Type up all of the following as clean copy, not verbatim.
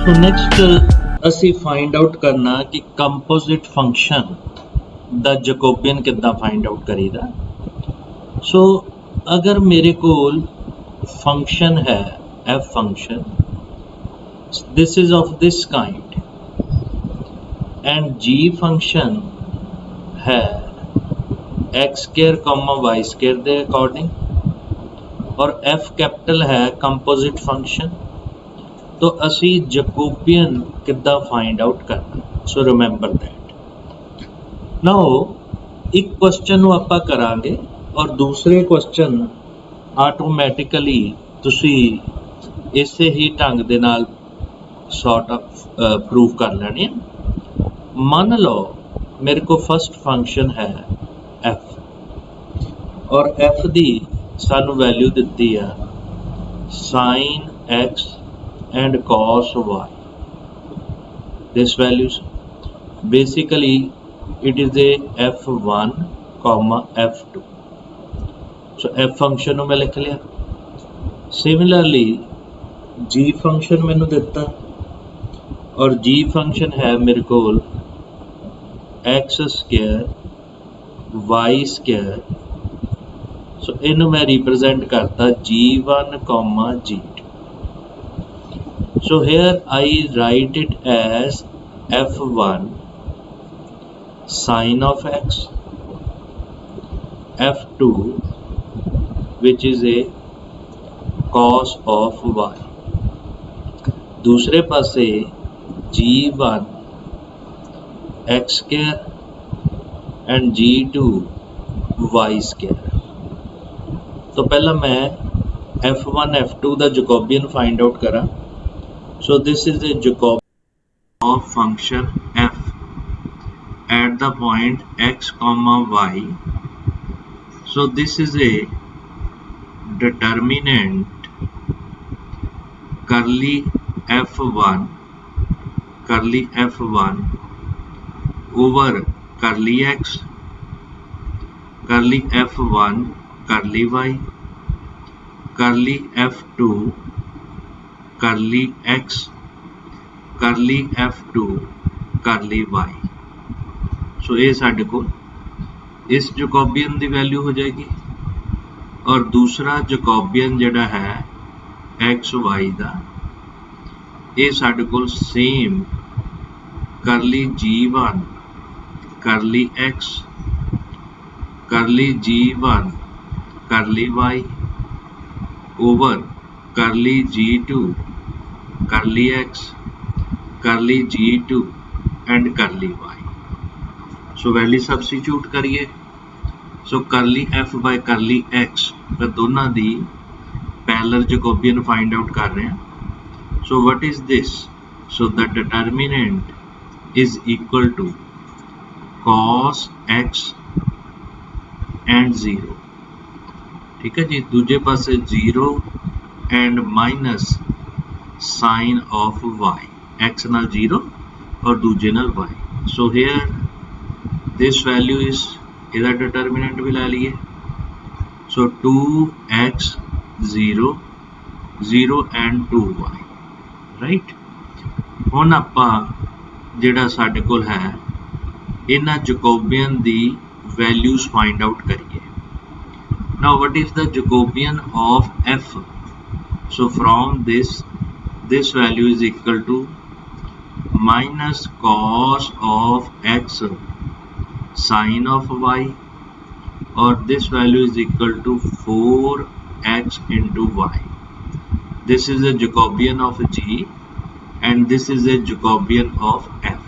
सो next ਅਸੀਂ find out करना कि कंपोजिट फंक्शन दा जैकोबियन किद्दां फाइंड आउट करीदा। सो अगर मेरे कोल फंक्शन है F function, this is of this kind and G function है X square comma Y square के अकॉर्डिंग और एफ कैपिटल है कंपोजिट फंक्शन, तो असी जैकोबियन किद्दां फाइंड आउट करना। So remember that. नाउ एक क्वेश्चन नूं आपां करांगे और दूसरे क्वेश्चन आटोमैटिकली तुसी इसे ही ढंग दे नाल सॉर्ट ऑफ प्रूव कर लेने। मान लो मेरे को फर्स्ट फंक्शन है एफ और एफ दी सानू वैल्यू दित्ती है sine x and cos y. This values basically it is a f1 comma f2. So f function मैं लिख लिया। Similarly g function मैंने दिता और g function है मेरे को x square y square। So इन्हें मैं रिप्रेजेंट करता g1 comma g2। So here I write it as f1 sin of x, f2 which is a cos of y, दूसरे पासे g1 x square and g2 y square। तो पहला मैं f1 f2 दा Jacobian find out करा। So this is a Jacobian of function f at the point x comma y. So this is a determinant curly f1 over curly x, curly f1 curly y, curly f2 curly x, curly f2 curly y। सो ये साडे को इस Jacobian की value हो जाएगी और दूसरा Jacobian जिहड़ा है एक्स वाई का ये साडे को सेम करली g1 करली x, करली g1 करली y ओवर करली g2 curly x, curly g2 and curly y। So value substitute करिए। So curly f by curly x मैं दोनों दी पैरेलल जैकोबियन फाइंड आउट कर रहे हैं। So what is this? So the determinant is equal to cos x and 0। ठीक है जी, दूजे पासे 0 and minus sine of y, x नाल 0 और दूजे नाल y। So here this value is इधर डिटर्मिनेंट भी ला लिए। So 2x 0 0 and 2y right. हुण आपां जिहड़ा साडे कोल है इन्हां जैकोबियन दी वैल्यूज फाइंड आउट करिए। Now what is the Jacobian of f? So from this value is equal to minus cos of x sin of y or this value is equal to 4x into y. This is a Jacobian of g and this is a Jacobian of f.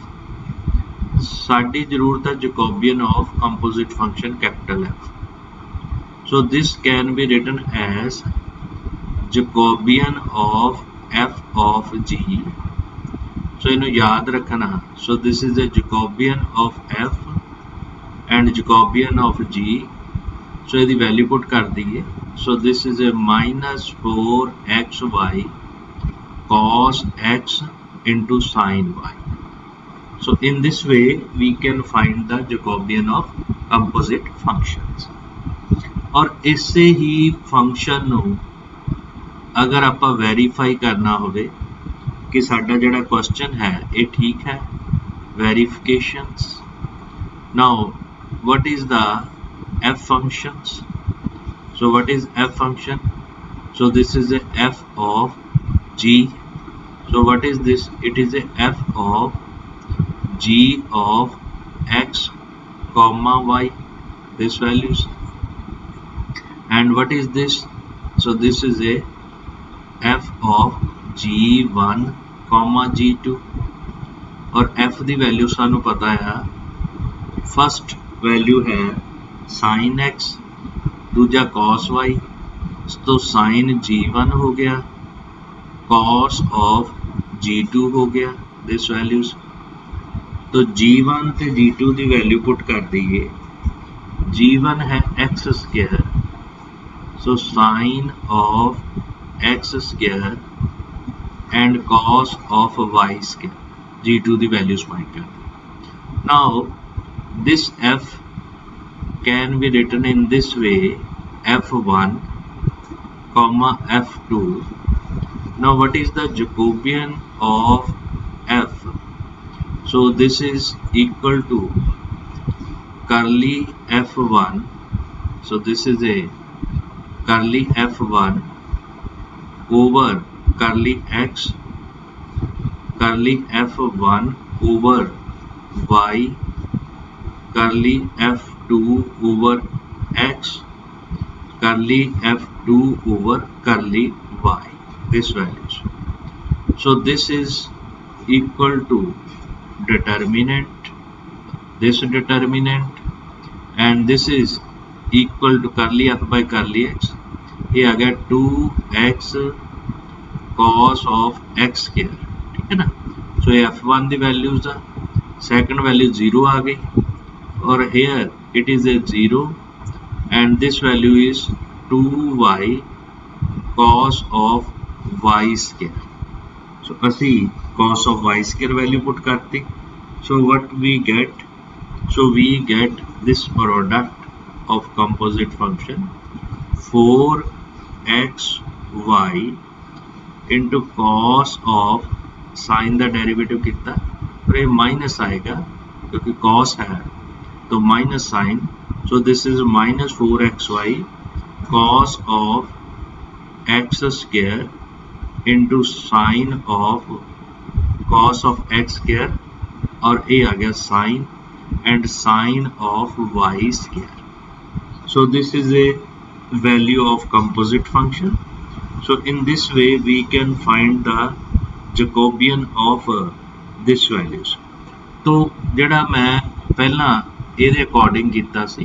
साडी जरूरत है Jacobian of composite function capital F. So this can be written as Jacobian of f of g। so इन्हों याद रखना। so this is a Jacobian of f and Jacobian of g। so यदि value put कर दिए। so this is a minus 4xy cos x into sin y। so in this way we can find the Jacobian of composite functions। और इससे ही function नूं अगर आप verify करना होवे कि साडा जिहड़ा क्वेश्चन है ये ठीक है। Verifications. Now what is the f functions? So what is f function? So this is a f of g. So what is this? It is a f of g of x comma y, this values. And what is this? So this is a f of g1 comma g2 और f ਦੀ value सानू पता है first value है sin x, दूजा cos y, तो sin g1 हो गया, cos of g2 हो गया, दिस वैल्यूज। तो g1 ते g2 की वैल्यू पुट कर दीए। g1 है x square, so sin of x square and cos of y square, g2 the values find कर। Now this f can be written in this way, f1 comma f2. Now what is the Jacobian of f? So this is equal to curly f1, so this is a curly f1 over curly x, curly f1 over y, curly f2 over x, curly f2 over curly y, this values. So this is equal to determinant, this determinant, and this is equal to curly f by curly x, ये आ गया 2x cos of x square, ठीक है ना। So ये f1 दी values आ, second value 0 आ गई और here it is a 0 and this value is 2y cos of y square। So असी cos of y square वैल्यू पुट करती। So what we get? So we get this product of composite function 4xy into cos of sin का derivative कितना और ये minus आएगा क्योंकि cos है तो minus sine, so this is minus 4xy cos of x square into sin of cos of x square और ये आ गया sin and sin of y square। So this is a value of composite function. So in this way we can find the Jacobian of this values। तो ਜਿਹੜਾ ਮੈਂ ਪਹਿਲਾਂ ਇਹਦੇ according ਕੀਤਾ ਸੀ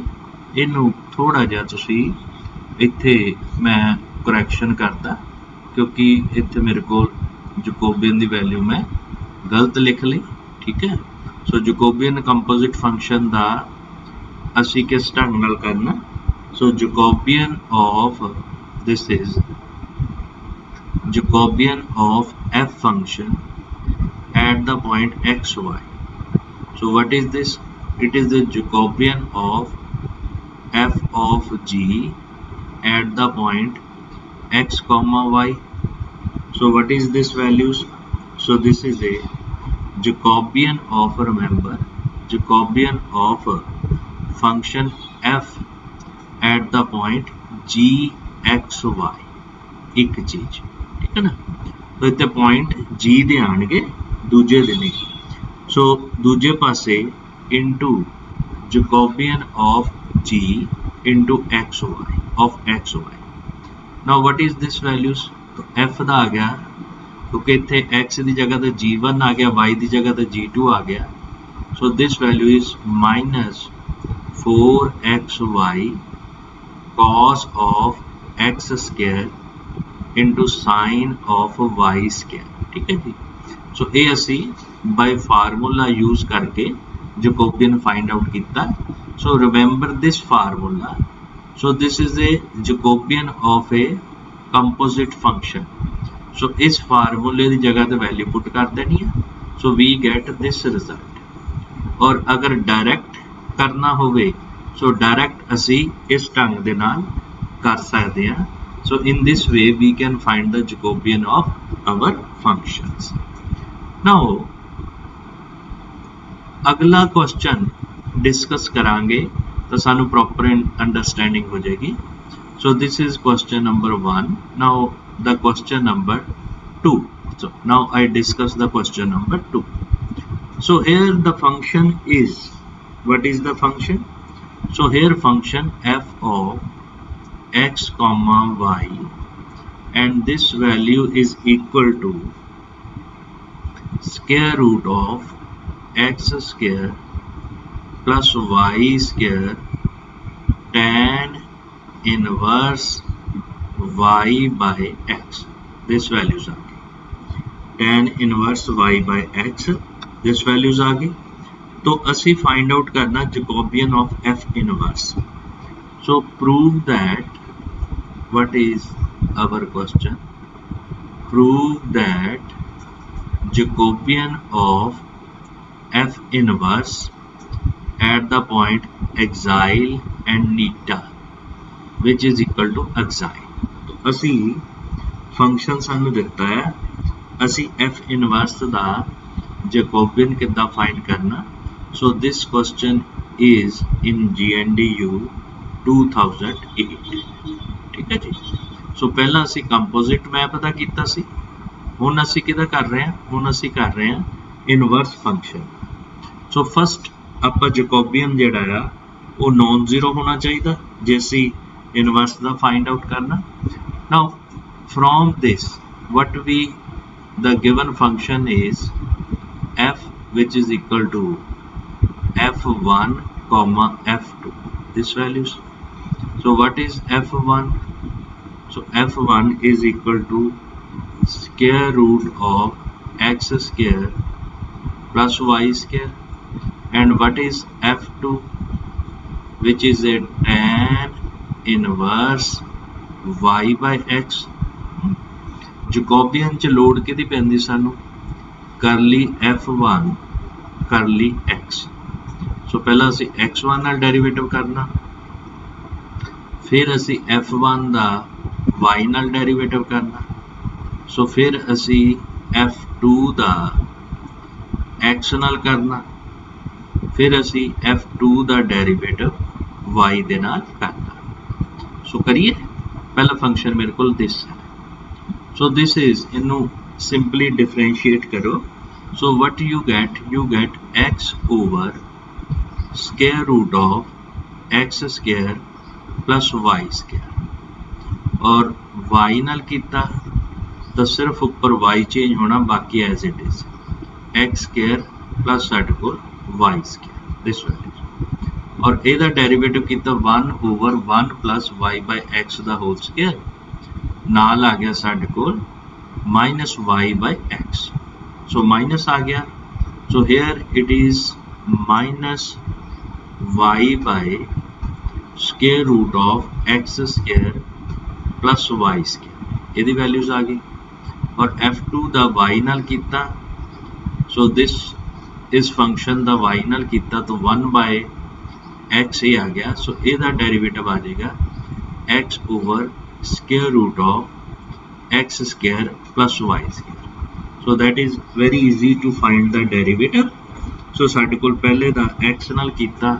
ਇਹਨੂੰ ਥੋੜਾ ਜਿਹਾ ਤੁਸੀਂ ਇੱਥੇ ਮੈਂ ਕਰੈਕਸ਼ਨ ਕਰਦਾ ਕਿਉਂਕਿ ਇੱਥੇ ਮੇਰੇ ਕੋਲ ਜਕੋਬੀਅਨ ਦੀ ਵੈਲਿਊ ਮੈਂ ਗਲਤ ਲਿਖ ਲਈ, ਠੀਕ ਹੈ। ਸੋ ਜਕੋਬੀਅਨ ਕੰਪੋਜ਼ਿਟ ਫੰਕਸ਼ਨ ਦਾ ਅਸੀਂ ਕਿਸ ਢੰਗ ਨਾਲ ਕਰਨਾ? So Jacobian of this is Jacobian of f function at the point xy. So what is this? It is the Jacobian of f of g at the point x comma y. So what is this values? So this is a Jacobian of, remember, Jacobian of function f at the point g x y, एक चीज, ठीक है ना। तो इतने point g दे आने दूजे दे नहीं, सो दूजे पासे into Jacobian of g into xy of xy। Now what is this values? तो f दा आ गया क्योंकि इतने x की जगह तो g1 आ गया, y की जगह तो g2 आ गया, so this value is minus 4xy cos of x square into sin of y square, ठीक है जी। सो ये असी बाय फार्मूला यूज करके जकोबियन फाइंड आउट किया। So remember this formula. So this is a Jacobian of a composite function. सो इस फार्मूले की जगह तो वैल्यू पुट कर देनी है, so we get this result. और अगर डायरैक्ट करना होवे सो डायरैक्ट असी इस ढंग दे नाल कर सकते हैं। So in this way we can find the Jacobian of our functions. Now अगला क्वेश्चन डिस्कस करांगे तो सानू प्रॉपर अंडरस्टैंडिंग हो जाएगी. So this is question number 1. Now the question number 2. So now I discuss the question number 2. So here the function is, what is the function? So here function f of x comma y, and this value is equal to square root of x square plus y square tan inverse y by x. This values आ गई tan inverse y by x. This values आ गई. तो असी find out करना Jacobian of f inverse. So prove that, what is our question? Prove that Jacobian of f inverse at the point exile and neta which is equal to exile. तो असी function सानू दिता है, असी f inverse दा Jacobian किद्दां find करना. So this question is in GNDU 2008. ठीक है जी. सो पहला असी कंपोजिट मैप दा कीता सी, हुण असी किहदा कर रहे हैं, हुण असी कर रहे हैं इनवर्स फंक्शन. सो फस्ट आपां जैकोबियन जिहड़ा आ वो नॉन जीरो होना चाहिए जे असी इनवर्स दा फाइंड आउट करना. Now from this what we, the given function is f which is equal to f1 comma f2, this values. So what is f1? So f1 is equal to square root of x square plus y square, and what is f2, which is a tan inverse y by x. Jacobian च लोड किहदी पैंदी सानू, करली f1 करली x. सो पहला असी x1 नाल डेरिवेटिव करना, फिर असी f1 दा y नाल डेरिवेटिव करना. सो फिर असी f2 दा x नाल करना, फिर असी f2 दा डेरिवेटिव y दे नाल करना. सो करिए. पहला फंक्शन मेरे को दिस है. So this is, इनू simply differentiate करो. So what you get x over square root of x square plus y square, और y नाल कीता तो सिर्फ ऊपर y चेंज होना, बाकी as it is x square plus साडे कोल y square, this value. और ਇਹਦਾ डेरिवेटिव कीता 1 over 1 plus y by x दा होल स्क्वायर, नाल आ गया साडे कोल minus y by x. So minus आ गया. So here it is minus y by square root of x square plus y square, ਇਹਦੀ वैल्यूज आ गई. और f2 दा y नाल कीता, सो दिस इस फंक्शन दा y नाल कीता तो 1 by x ही आ गया. सो ਇਹਦਾ डेरिवेटिव आ जाएगा x over square root of x square plus y square. So that is very easy to find the derivative. So साडे कोल पहले दा x नाल कीता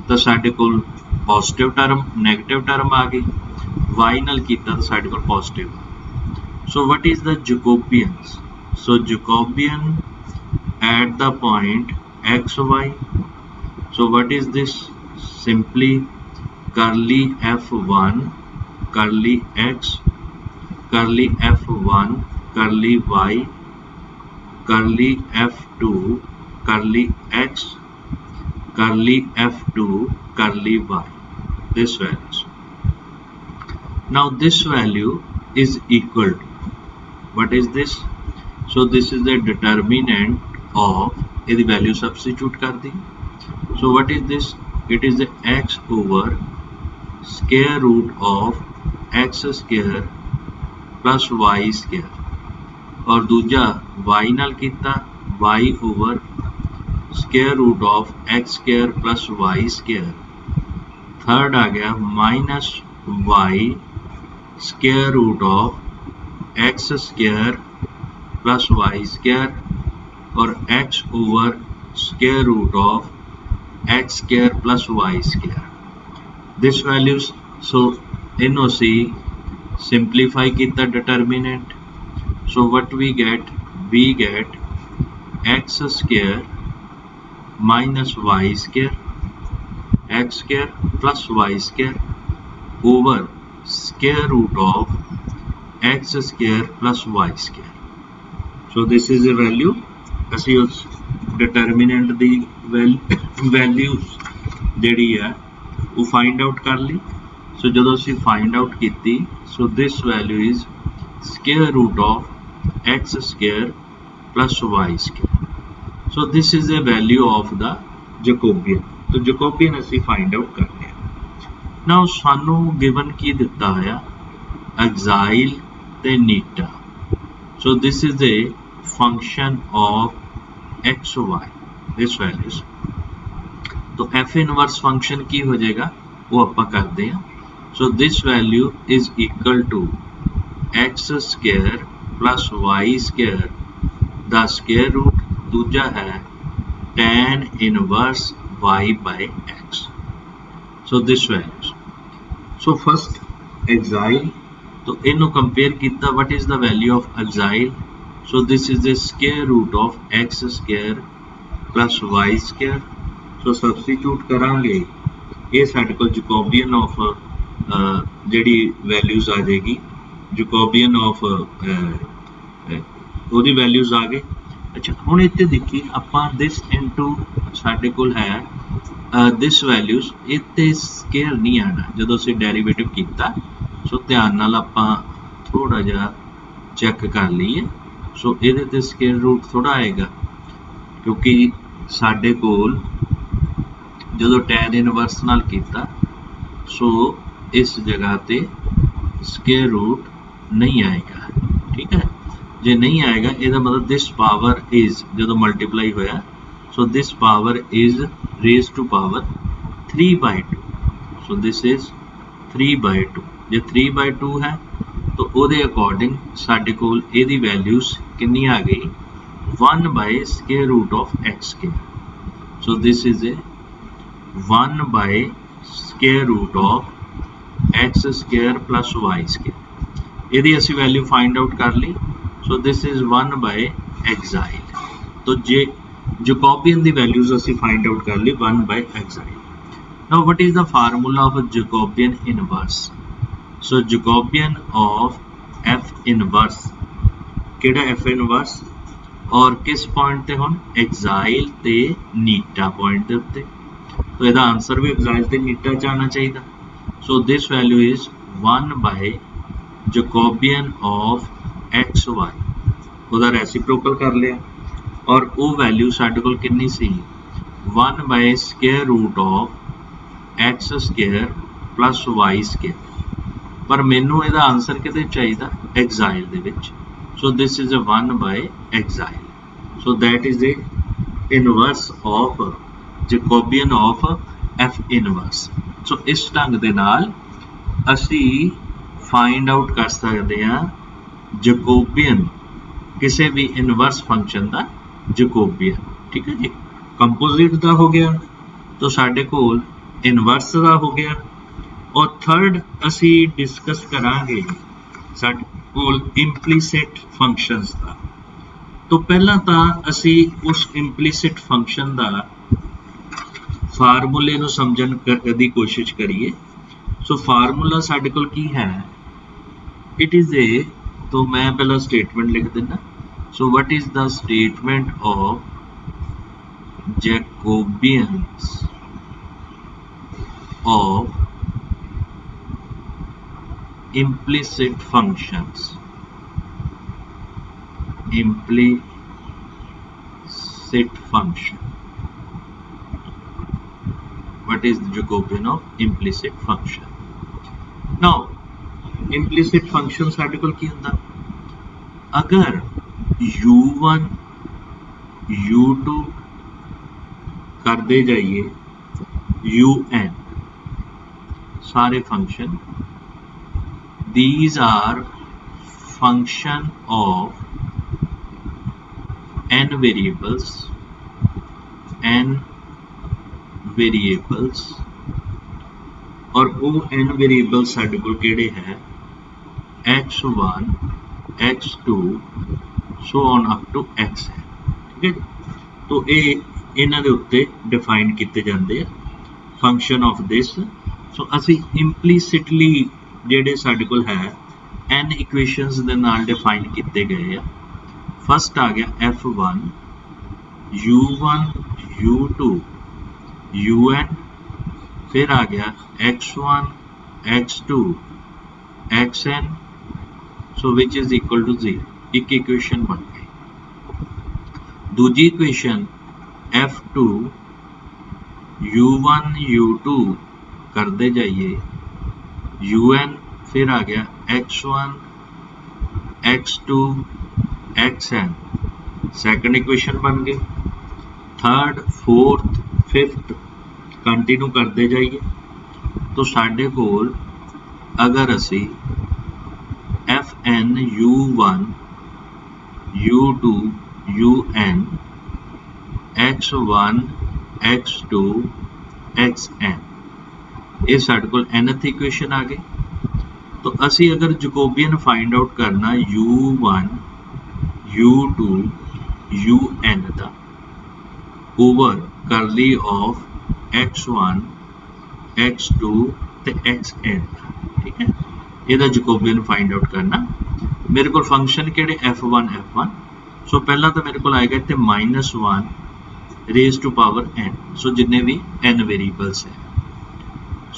तो साडे कोल पॉजिटिव टर्म नेगेटिव टर्म आ गई, y नाल कीता तो साडे कोल positive. So what is the Jacobians? So Jacobian at the point x y. So what is this? Simply curly f1 curly x curly f1 curly y curly f2 curly x curly f2 curly y, this values. Now this value is equal to, what is this? So this is the determinant of, यदि value substitute कर दी. So what is this? It is the x over square root of x square plus y square, और दूजा y नाल कीता y over square root of x square plus y square. Third आ गया minus y square root of x square plus y square और x over square root of x square plus y स्क्वायर this values so इनो सी simplify कितना determinant so what we get x square minus y square x square plus y square over square root of x square plus y square so this is a value ਅਸੀਂ ਉਸ determinant ਦੀ values ਜਿਹੜੀ ਹੈ ਉਹ find out ਕਰ ਲਈ so ਜਦੋਂ ਅਸੀਂ find out ਕੀਤੀ so this value is square root of x square plus y square so this is a value of the Jacobian तो Jacobian ਅਸੀਂ find out करने हैं now ਸਾਨੂੰ given ਕੀ ਦਿੱਤਾ ਹੋਇਆ exile ਤੇ neta so this is a function of x y this values तो f inverse function की हो जाएगा वो ਆਪਾਂ ਕਰਦੇ हैं so this value is equal to x square plus y square the square root दूजा है tan inverse y by x so this values so first exile तो इन्हों compare कितना what is the value of exile so this is the square root of x square plus y square so substitute करांगे ये साडे कोल Jacobian of ਜਿਹੜੀ values आ जाएगी Jacobian of ਉਹਦੀ values ਆ ਗਏ अच्छा ਹੁਣ ਇੱਥੇ ਦੇਖੀ ਆਪਾਂ this into ਸਾਡੇ ਕੋਲ ਹੈ this values ਇੱਥੇ square ਨਹੀਂ ਆਣਾ ਜਦੋਂ ਅਸੀਂ ਡੈਰੀਵੇਟਿਵ ਕੀਤਾ ਸੋ ਧਿਆਨ ਨਾਲ ਆਪਾਂ ਥੋੜਾ ਜਿਹਾ ਚੈੱਕ ਕਰ ਲਈਏ ਸੋ ਇਹਦੇ ਤੇ ਸਕੁਅਰ ਰੂਟ ਥੋੜਾ ਆਏਗਾ ਕਿਉਂਕਿ ਸਾਡੇ ਕੋਲ ਜਦੋਂ tan ਇਨਵਰਸ ਨਾਲ ਕੀਤਾ ਸੋ ਇਸ ਜਗ੍ਹਾ ਤੇ ਸਕੁਅਰ ਰੂਟ ਨਹੀਂ ਆਏਗਾ ਠੀਕ ਹੈ ਜੇ ਨਹੀਂ ਆਏਗਾ ਇਹਦਾ ਮਤਲਬ this power is ਜਦੋਂ ਮਲਟੀਪਲਾਈ ਹੋਇਆ so this power is raised to power 3/2 so this is 3/2 ਜੇ 3/2 ਹੈ तो ਉਹਦੇ ਅਕੋਰਡਿੰਗ ਸਾਡੇ ਕੋਲ ਇਹਦੀ ਵੈਲਿਊਜ਼ ਕਿੰਨੀ ਆ ਗਈ 1 by square root of x square so this is a 1 by square root of x square plus y square ਇਹਦੀ ਅਸੀਂ ਵੈਲਿਊ ਫਾਈਂਡ ਆਊਟ ਕਰ ਲਈ so this is 1 by exile तो जे Jacobian ਦੀ ਵੈਲਿਊਜ਼ ਅਸੀਂ ਫਾਈਂਡ ਆਊਟ ਕਰ ਲਈ 1 by exile now what is the formula of a Jacobian inverse so Jacobian of f inverse ਕਿਹੜਾ f inverse और किस पॉइंट ਤੇ ਹੁਣ exile ਤੇ neta पॉइंट ਦੇ ਉੱਤੇ तो ਇਹਦਾ ਆਨਸਰ ਵੀ exile ਤੇ neta ਚ ਆਣਾ ਚਾਹੀਦਾ so this value is 1 by Jacobian of xy ਉਹਦਾ ਰੈਸਿਪਰੋਕਲ ਕਰ ਲਿਆ ਔਰ ਉਹ ਵੈਲਿਊ ਸਾਡੇ ਕੋਲ ਕਿੰਨੀ ਸੀ 1 by square root of x square plus y square पर मैनू ਇਹਦਾ आंसर ਕਿਤੇ ਚਾਹੀਦਾ exile ਦੇ ਵਿੱਚ so this is a 1 by exile so that is the inverse of Jacobian of f inverse so ਇਸ ਢੰਗ ਦੇ ਨਾਲ ਅਸੀਂ find out ਕਰ ਸਕਦੇ ਹਾਂ Jacobian ਕਿਸੇ ਵੀ inverse function ਦਾ Jacobian ਠੀਕ ਹੈ ਜੀ ਕੰਪੋਜ਼ਿਟ ਦਾ ਹੋ ਗਿਆ तो ਸਾਡੇ ਕੋਲ inverse ਦਾ ਹੋ ਗਿਆ और थर्ड असी डिस्कस करांगे साडे कोल implicit functions दा तो पहला तां असी उस implicit function दा फार्मूले नूं समझण दी कोशिश करिए सो फार्मूला साडे कोल की है इट इज ए तो मैं पहला स्टेटमेंट लिख देना सो what is the statement of Jacobians of implicit functions implicit function what is the Jacobian of implicit function now implicit function ਸਾਡੇ ਕੋਲ ਕੀ ਹੁੰਦਾ अगर u1 u2 करते जाइए un सारे function these are function of n variables और वो n variables साडे कोल किहड़े है x1 x2 so on up to x है। ठीक है जी। तो ये इन्हां दे उत्ते डिफाइन किए जाते हैं फंक्शन ऑफ दिस। सो असी इंप्लीसिटली जिहड़े साडे कोल है n इक्वेशनस दे नाल डिफाइन किए गए हैं। फस्ट आ गया f1 u1 u2 un, फिर आ गया x1 x2 xn, so which is equal to 0। एक इक्वेशन बन गई। दूजी इक्वेशन f2 u1 u2 करते जाइए un, फिर आ गया x1 x2 xn, second equation बन गई। थर्ड फोर्थ फिफ्थ कंटिन्यू करते जाइए तो साडे कोल अगर असी fn u1 u2 un x1 x2 xn ये साडे कोल nth इक्वेशन आ गई। तो असी अगर जकोबियन फाइंड आउट करना u1 u2 un का ओवर करली ऑफ x1 x2 ते xn। ठीक है, ਇਹਦਾ जकोबियन फाइंड आउट करना। मेरे को फंक्शन किहड़े f1 सो पहला तो मेरे को आएगा इत्थे -1 रेज टू पावर n, सो जिन्ने भी n वेरिएबल्स है।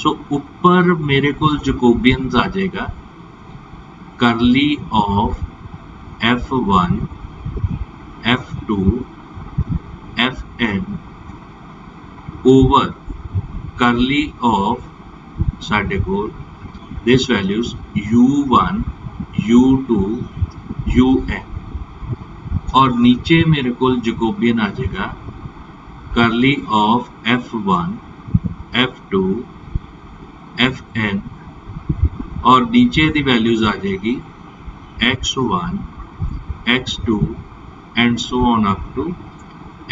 सो ऊपर मेरे को जकोबियन आ जाएगा करली of f1 f2 fn over करली ऑफ साडे कोल this values u1 u2 un, और नीचे मेरे को जकोबियन आ जाएगा करली ऑफ f1 f2 fn, और नीचे दी वैल्यूज आ जाएगी x1 x2 and so on up to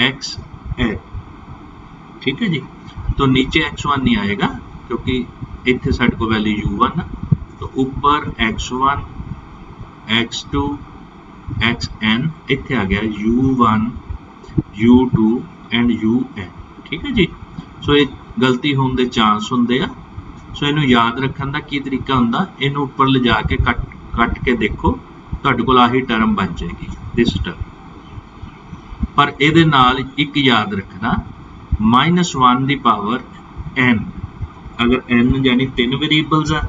xn। ठीक है जी। तो नीचे x1 नहीं आएगा क्योंकि इतने साइड को वैल्यू u1, तो ऊपर x1 x2 xn, इतने आ गया u1 u2 एंड un। ठीक है जी। सो ये गलती होने के चांस होंगे आ। सो इनू याद रखने का की तरीका होंदा, इनू ऊपर ले जाके कट के देखो तुहाडे कोल आही टर्म बन जाएगी दिस टर्म। पर इहदे नाल एक याद रखना -1 दी पावर n, अगर n यानी 3 वेरिएबल्स आ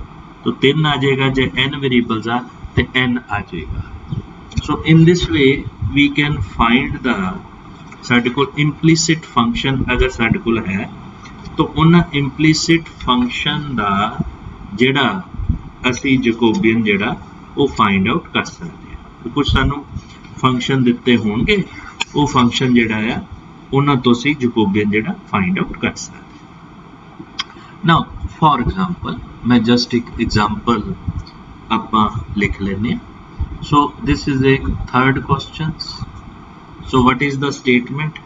तो 3 आ जाएगा, जे n वेरिएबल्स आ तो n आ जाएगा। So in this way we can find the साडे कोल इंप्लीसिट फंक्शन अगर साडे कोल है तो उन इंप्लीसिट फंक्शन दा जेड़ा असी जकोबियन जेड़ा वो फाइंड आउट कर सकते हैं। तो कुछ सानू फंक्शन दिते होंगे वो फंक्शन जेड़ा है उन्हां तो असी जकोबियन जेड़ा फाइंड आउट कर सकते हैं। नाउ फॉर एग्जांपल मैं जस्ट एक एग्जांपल आपां लिख लेने। सो दिस इज एक third question. So what is the statement?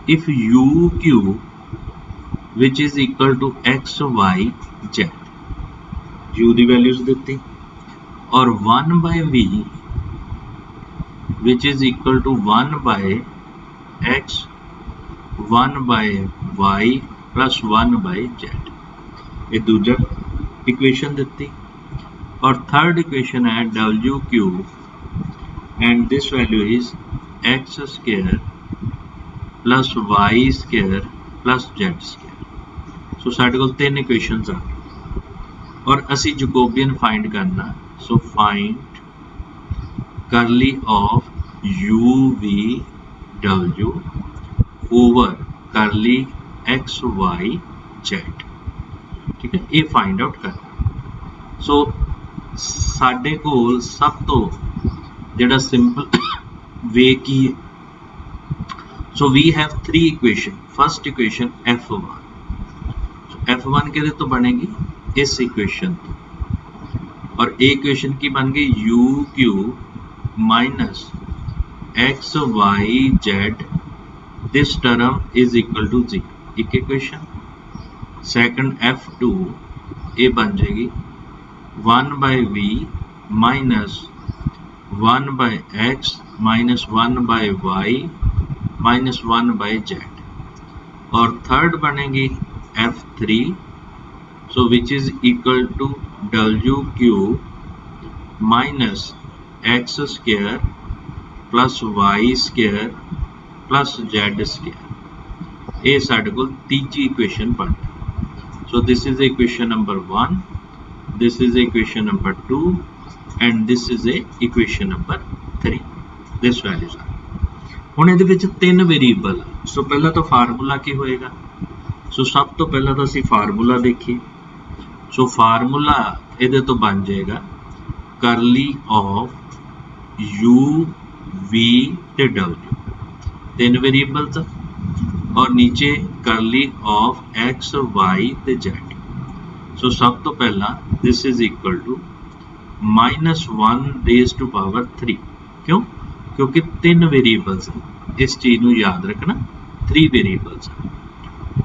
If u q which is equal to x y z, u दी वैल्यूज दी, और 1 by v which is equal to 1 by x 1 by y plus 1 by z, ये दूजा equation दी। और third equation है w q and this value is x square plus y square plus z square. So साडे कोल 3 equations आ और असी Jacobian find करना। सो फाइंड करली of u v w over करली x y z। ठीक है, ये फाइंड आउट करना। सो साडे कोल सब तो जेड़ा सिंपल वे की, so we have 3 equation. First equation f1, f1 के तो बनेगी इस इक्वेशन तो, और इक्वेशन की बन गई u q minus x y z this term is equal to 0, एक इक्वेशन। सैकंड F2 ये बन जाएगी 1/v minus 1/x minus 1/y minus 1/z। और थर्ड बनेगी F3 so which is equal to WQ minus x square plus y square plus z square. ये साडे कोल तीजी इक्वेशन बन गई। So this is equation number 1, this is equation number 2 and this is equation number 3। This values are हुण इहदे विच 3 variable. सो पहला तो फार्मूला की होएगा। सो सब तो पहला तो असीं फार्मूला देखिए। सो फार्मूला इहदे तो बन जाएगा करली ऑफ यू वी ते डब्ल्यू, 3 वेरीएबल्स और नीचे करली ऑफ एक्स वाई ते जेड। सो सब तो पहला this is equal to -1 raise to power 3। क्यों? क्योंकि 3 वेरीएबल्स हैं, इस चीज नूं याद रखना 3 वेरीएबल्स हैं।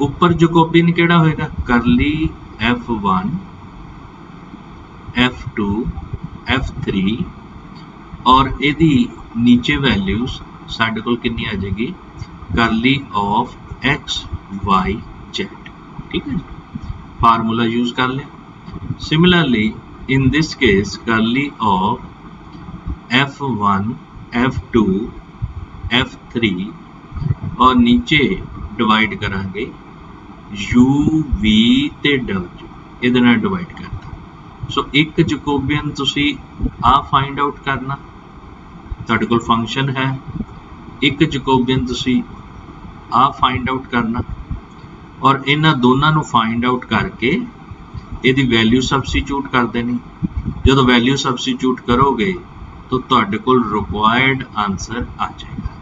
ऊपर जकोबियन केड़ा होएगा? करली F1 F2 F3 और यदि नीचे वैल्यूज साडे कोल कितनी आ जाएगी? करली ऑफ एक्स वाई जेड। ठीक है जी, फार्मूला यूज कर लिया। सिमिलरली इन दिस केस करली ऑफ F1 F2 F3 और नीचे डिवाइड करांगे यू वी ते डब्ल्यू, ਇਹਦੇ ਨਾਲ डिवाइड करता। सो एक जकोबियन तुसी आ फाइंड आउट करना, ਤੁਹਾਡੇ ਕੋਲ फंक्शन है। एक जकोबियन तुसी आ फाइंड आउट करना और इन्हां दोनों ਨੂੰ फाइंड आउट करके ਇਹਦੀ वैल्यू सबस्टिट्यूट कर देनी। ਜਦੋਂ वैल्यू सबस्टिट्यूट करोगे तो ਤੁਹਾਡੇ ਕੋਲ रिक्वायर्ड आंसर आ जाएगा।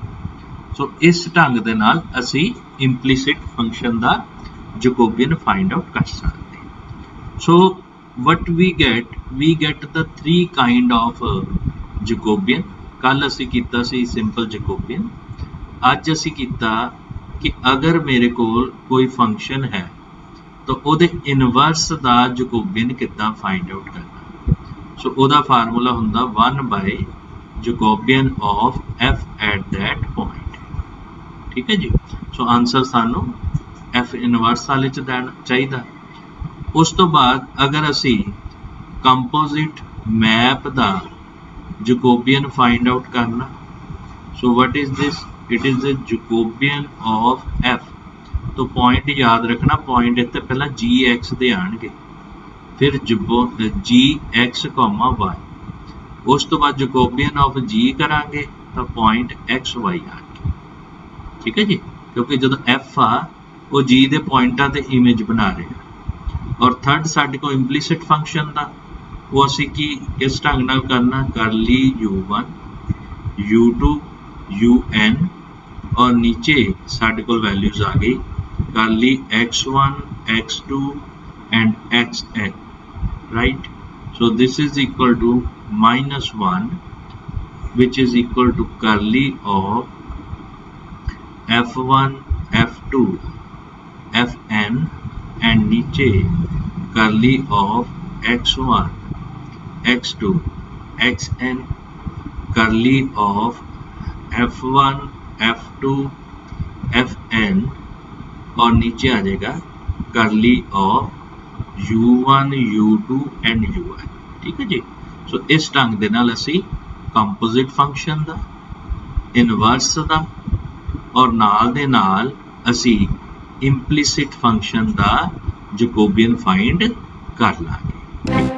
सो इस ढंग ਦੇ ਨਾਲ ਅਸੀਂ इंप्लीसिट फंक्शन ਦਾ जकोबियन फाइंड आउट कर सकते हैं। So what we get the 3 kind of Jacobian. कल असी कीता सी सिंपल जकोबियन, अज असी कीता कि अगर मेरे कोल कोई फंक्शन है तो ਉਹਦੇ इनवर्स ਦਾ जकोबियन किद्दां फाइंड आउट करना। सो ਉਹਦਾ फार्मूला ਹੁੰਦਾ 1 Jacobian of f at that point. ठीक है जी। सो आंसर सानू एफ इनवर्स वाले च देना चाहिए। उस तो बाद अगर असी कंपोजिट मैप दा जकोबियन फाइंड आउट करना, सो what is this? It is the Jacobian of F. तो पॉइंट याद रखना, पॉइंट इत्ते पहला जी एक्स दे आणगे, फिर जी एक्स कॉमा वाई। उस तो बाद जकोबियन ऑफ जी करांगे तो पॉइंट एक्स वाई आणगे। ठीक है जी, क्योंकि जो एफ आ वो जी दे पॉइंटां ते इमेज बना रहे हैं। और थर्ड साडे को इंप्लीसिट फंक्शन दा वो असी की इस ढंग नाल करना, करली u1 u2 un और नीचे साडे को वैल्यूज आ गई करली x1 x2 and xn, right. So this is equal to -1 which is equal to करली of f1 f2 fn and नीचे करली ऑफ x1 x2 xn करली ऑफ f1 f2 fn और नीचे आ जाएगा करली of u1 u2 and un। ठीक है जी। सो इस ढंग दे नाल असी कंपोजिट फंक्शन दा, इनवर्स दा और नाल दे नाल असी इंप्लीसिट फंक्शन दा जकोबियन फाइंड कर लांगे।